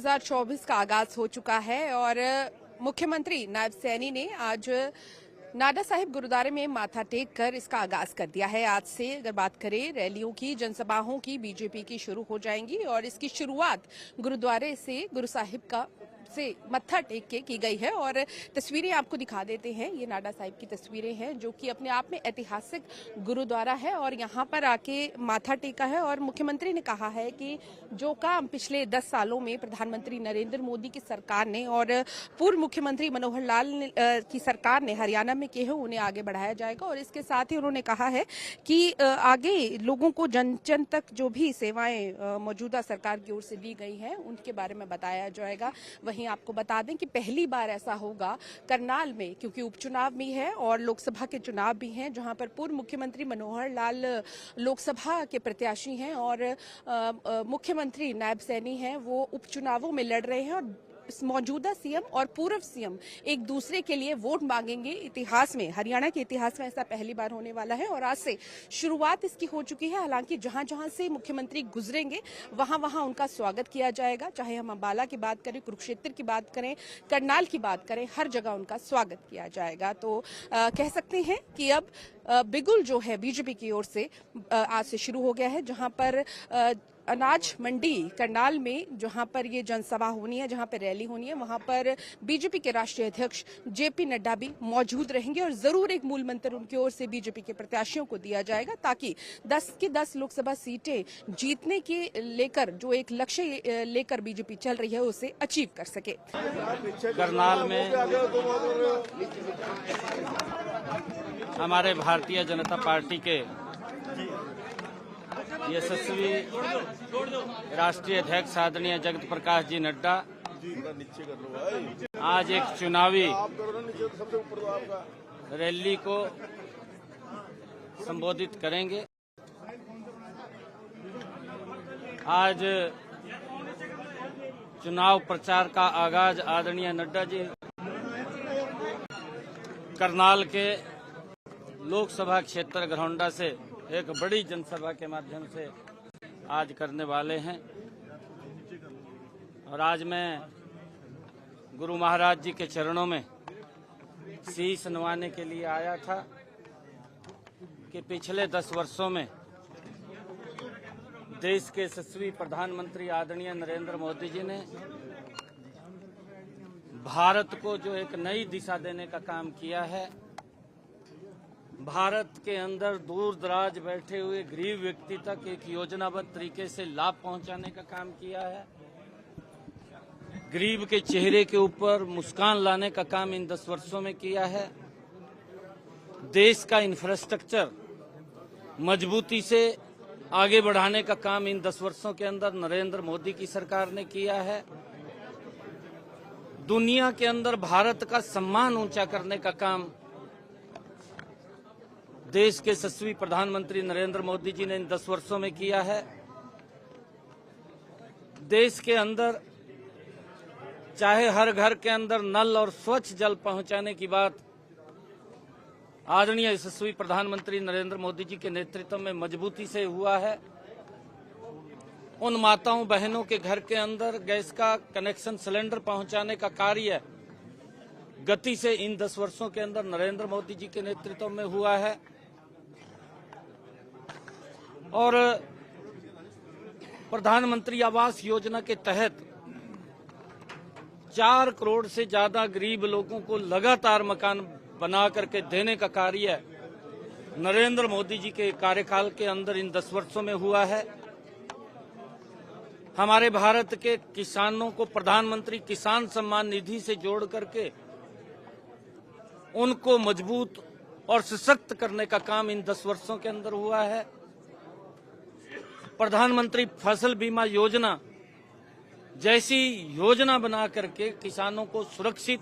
2024 का आगाज हो चुका है और मुख्यमंत्री नायब सैनी ने आज नाडा साहिब गुरुद्वारे में माथा टेक कर इसका आगाज कर दिया है। आज से अगर बात करें रैलियों की, जनसभाओं की, बीजेपी की शुरू हो जाएंगी और इसकी शुरुआत गुरुद्वारे से गुरु साहिब का से मत्था टेक के की गई है। और तस्वीरें आपको दिखा देते हैं, ये नाडा साहिब की तस्वीरें हैं जो कि अपने आप में ऐतिहासिक गुरुद्वारा है और यहाँ पर आके माथा टेका है। और मुख्यमंत्री ने कहा है कि जो काम पिछले 10 सालों में प्रधानमंत्री नरेंद्र मोदी की सरकार ने और पूर्व मुख्यमंत्री मनोहर लाल की सरकार ने हरियाणा में किए हैं, उन्हें आगे बढ़ाया जाएगा। और इसके साथ ही उन्होंने कहा है कि आगे लोगों को जन जन तक जो भी सेवाएं मौजूदा सरकार की ओर से दी गई हैं उनके बारे में बताया जाएगा। वहीं आपको बता दें कि पहली बार ऐसा होगा करनाल में, क्योंकि उपचुनाव भी है और लोकसभा के चुनाव भी हैं, जहां पर पूर्व मुख्यमंत्री मनोहर लाल लोकसभा के प्रत्याशी हैं और मुख्यमंत्री नायब सैनी हैं, वो उपचुनावों में लड़ रहे हैं और मौजूदा सीएम और पूर्व सीएम एक दूसरे के लिए वोट मांगेंगे। इतिहास में, हरियाणा के इतिहास में ऐसा पहली बार होने वाला है और आज से शुरुआत इसकी हो चुकी है। हालांकि जहां जहां से मुख्यमंत्री गुजरेंगे वहां वहां उनका स्वागत किया जाएगा, चाहे हम अंबाला की बात करें, कुरुक्षेत्र की बात करें, करनाल की बात करें, हर जगह उनका स्वागत किया जाएगा। तो कह सकते हैं कि अब बिगुल जो है बीजेपी की ओर से आज से शुरू हो गया है। जहां पर अनाज मंडी करनाल में जहां पर ये जनसभा होनी है, जहां पर रैली होनी है, वहां पर बीजेपी के राष्ट्रीय अध्यक्ष जेपी नड्डा भी मौजूद रहेंगे और जरूर एक मूल मंत्र उनकी ओर से बीजेपी के प्रत्याशियों को दिया जाएगा ताकि 10 की 10 लोकसभा सीटें जीतने के लेकर जो एक लक्ष्य लेकर बीजेपी चल रही है उसे अचीव कर सके। करनाल में हमारे भारतीय जनता पार्टी के यशस्वी राष्ट्रीय अध्यक्ष आदरणीय जगत प्रकाश जी नड्डा आज एक चुनावी रैली को संबोधित करेंगे। आज चुनाव प्रचार का आगाज आदरणीय नड्डा जी करनाल के लोकसभा क्षेत्र घरौंडा से एक बड़ी जनसभा के माध्यम से आज करने वाले हैं। और आज मैं गुरु महाराज जी के चरणों में शीश नवाने के लिए आया था कि पिछले 10 वर्षों में देश के यशस्वी प्रधानमंत्री आदरणीय नरेंद्र मोदी जी ने भारत को जो एक नई दिशा देने का काम किया है, भारत के अंदर दूर दराज बैठे हुए गरीब व्यक्ति तक एक योजनाबद्ध तरीके से लाभ पहुंचाने का काम किया है, गरीब के चेहरे के ऊपर मुस्कान लाने का काम इन 10 वर्षों में किया है। देश का इंफ्रास्ट्रक्चर मजबूती से आगे बढ़ाने का काम इन 10 वर्षों के अंदर नरेंद्र मोदी की सरकार ने किया है। दुनिया के अंदर भारत का सम्मान ऊंचा करने का काम देश के यशस्वी प्रधानमंत्री नरेंद्र मोदी जी ने इन 10 वर्षों में किया है। देश के अंदर चाहे हर घर के अंदर नल और स्वच्छ जल पहुंचाने की बात आदरणीय यशस्वी प्रधानमंत्री नरेंद्र मोदी जी के नेतृत्व में मजबूती से हुआ है। उन माताओं बहनों के घर के अंदर गैस का कनेक्शन सिलेंडर पहुंचाने का कार्य गति से इन 10 वर्षों के अंदर नरेंद्र मोदी जी के नेतृत्व में हुआ है। और प्रधानमंत्री आवास योजना के तहत 4 करोड़ से ज्यादा गरीब लोगों को लगातार मकान बना करके देने का कार्य नरेंद्र मोदी जी के कार्यकाल के अंदर इन 10 वर्षों में हुआ है। हमारे भारत के किसानों को प्रधानमंत्री किसान सम्मान निधि से जोड़ करके उनको मजबूत और सशक्त करने का काम इन 10 वर्षों के अंदर हुआ है। प्रधानमंत्री फसल बीमा योजना जैसी योजना बना करके किसानों को सुरक्षित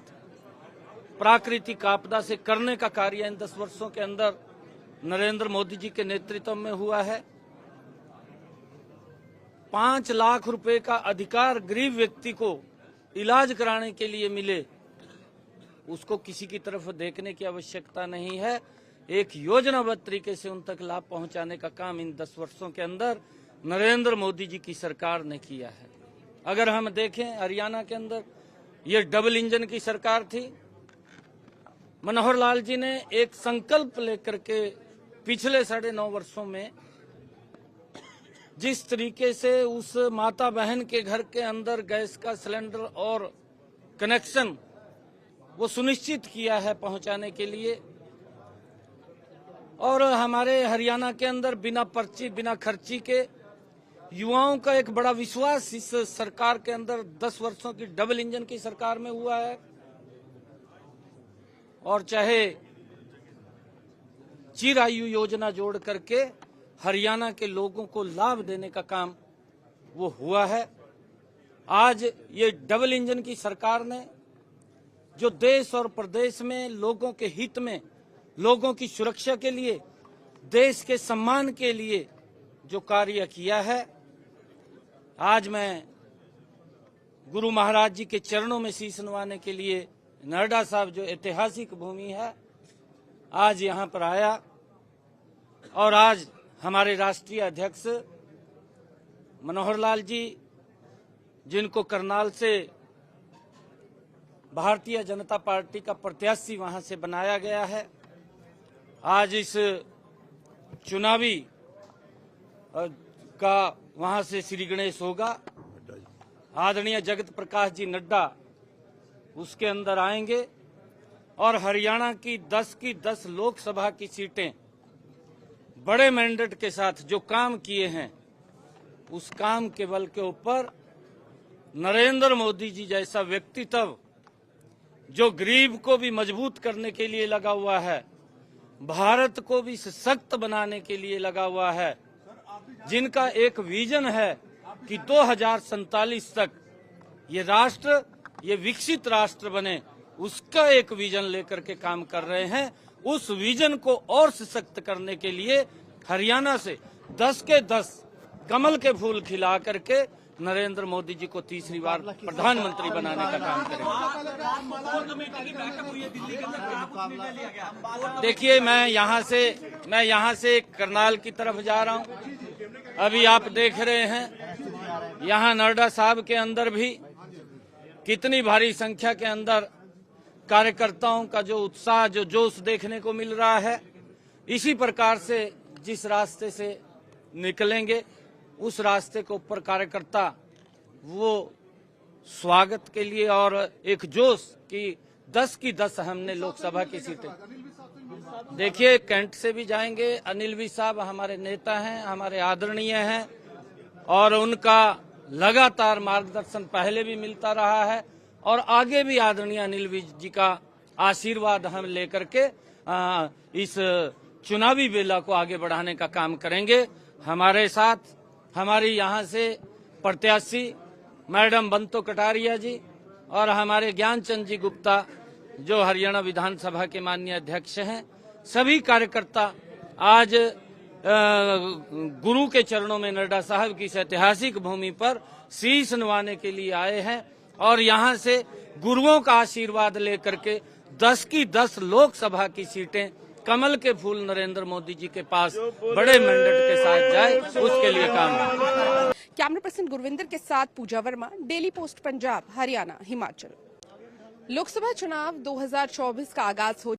प्राकृतिक आपदा से करने का कार्य इन 10 वर्षों के अंदर नरेंद्र मोदी जी के नेतृत्व में हुआ है। 5 लाख रुपए का अधिकार गरीब व्यक्ति को इलाज कराने के लिए मिले, उसको किसी की तरफ देखने की आवश्यकता नहीं है। एक योजनाबद्ध तरीके से उन तक लाभ पहुंचाने का काम इन 10 वर्षों के अंदर नरेंद्र मोदी जी की सरकार ने किया है। अगर हम देखें हरियाणा के अंदर ये डबल इंजन की सरकार थी। मनोहर लाल जी ने एक संकल्प लेकर के पिछले 9.5 वर्षों में जिस तरीके से उस माता बहन के घर के अंदर गैस का सिलेंडर और कनेक्शन वो सुनिश्चित किया है पहुंचाने के लिए, और हमारे हरियाणा के अंदर बिना पर्ची बिना खर्ची के युवाओं का एक बड़ा विश्वास इस सरकार के अंदर 10 वर्षों की डबल इंजन की सरकार में हुआ है। और चाहे चिरायु योजना जोड़ करके हरियाणा के लोगों को लाभ देने का काम वो हुआ है। आज ये डबल इंजन की सरकार ने जो देश और प्रदेश में लोगों के हित में, लोगों की सुरक्षा के लिए, देश के सम्मान के लिए जो कार्य किया है, आज मैं गुरु महाराज जी के चरणों में शीश नवाने के लिए नड्डा साहब जो ऐतिहासिक भूमि है, आज यहां पर आया। और आज हमारे राष्ट्रीय अध्यक्ष मनोहर लाल जी, जिनको करनाल से भारतीय जनता पार्टी का प्रत्याशी वहां से बनाया गया है, आज इस चुनावी का वहां से श्री गणेश होगा। आदरणीय जगत प्रकाश जी नड्डा उसके अंदर आएंगे और हरियाणा की 10 लोकसभा की सीटें बड़े मैंडेट के साथ जो काम किए हैं, उस काम के बल के ऊपर नरेंद्र मोदी जी जैसा व्यक्तित्व जो गरीब को भी मजबूत करने के लिए लगा हुआ है, भारत को भी सशक्त बनाने के लिए लगा हुआ है, जिनका एक विजन है कि 2047 तक ये राष्ट्र, ये विकसित राष्ट्र बने, उसका एक विजन लेकर के काम कर रहे हैं। उस विजन को और सशक्त करने के लिए हरियाणा से 10 के 10 कमल के फूल खिला करके नरेंद्र मोदी जी को तीसरी बार प्रधानमंत्री बनाने का काम करेंगे। देखिए, मैं यहाँ से करनाल की तरफ जा रहा हूँ। अभी आप देख रहे हैं यहाँ नड्डा साहब के अंदर भी कितनी भारी संख्या के अंदर कार्यकर्ताओं का जो उत्साह, जो जोश देखने को मिल रहा है। इसी प्रकार से जिस रास्ते से निकलेंगे उस रास्ते के ऊपर कार्यकर्ता वो स्वागत के लिए और एक जोश की 10 की 10 हमने लोकसभा की सीटें। देखिए, कैंट से भी जाएंगे। अनिल भी साहब हमारे नेता हैं, हमारे आदरणीय हैं, और उनका लगातार मार्गदर्शन पहले भी मिलता रहा है और आगे भी आदरणीय अनिल विज जी का आशीर्वाद हम लेकर के इस चुनावी बेला को आगे बढ़ाने का काम करेंगे। हमारे साथ हमारी यहाँ से प्रत्याशी मैडम बंतो कटारिया जी और हमारे ज्ञानचंद जी गुप्ता जो हरियाणा विधानसभा के माननीय अध्यक्ष हैं, सभी कार्यकर्ता आज गुरु के चरणों में नड्डा साहब की इस ऐतिहासिक भूमि पर शीश नवाने के लिए आए हैं और यहाँ से गुरुओं का आशीर्वाद लेकर के 10 की 10 लोकसभा की सीटें कमल के फूल नरेंद्र मोदी जी के पास बड़े मैंडेट के साथ जाए, उसके लिए काम। कैमरा पर्सन गुरविंदर के साथ पूजा वर्मा, डेली पोस्ट पंजाब, हरियाणा, हिमाचल। लोकसभा चुनाव 2024 का आगाज हो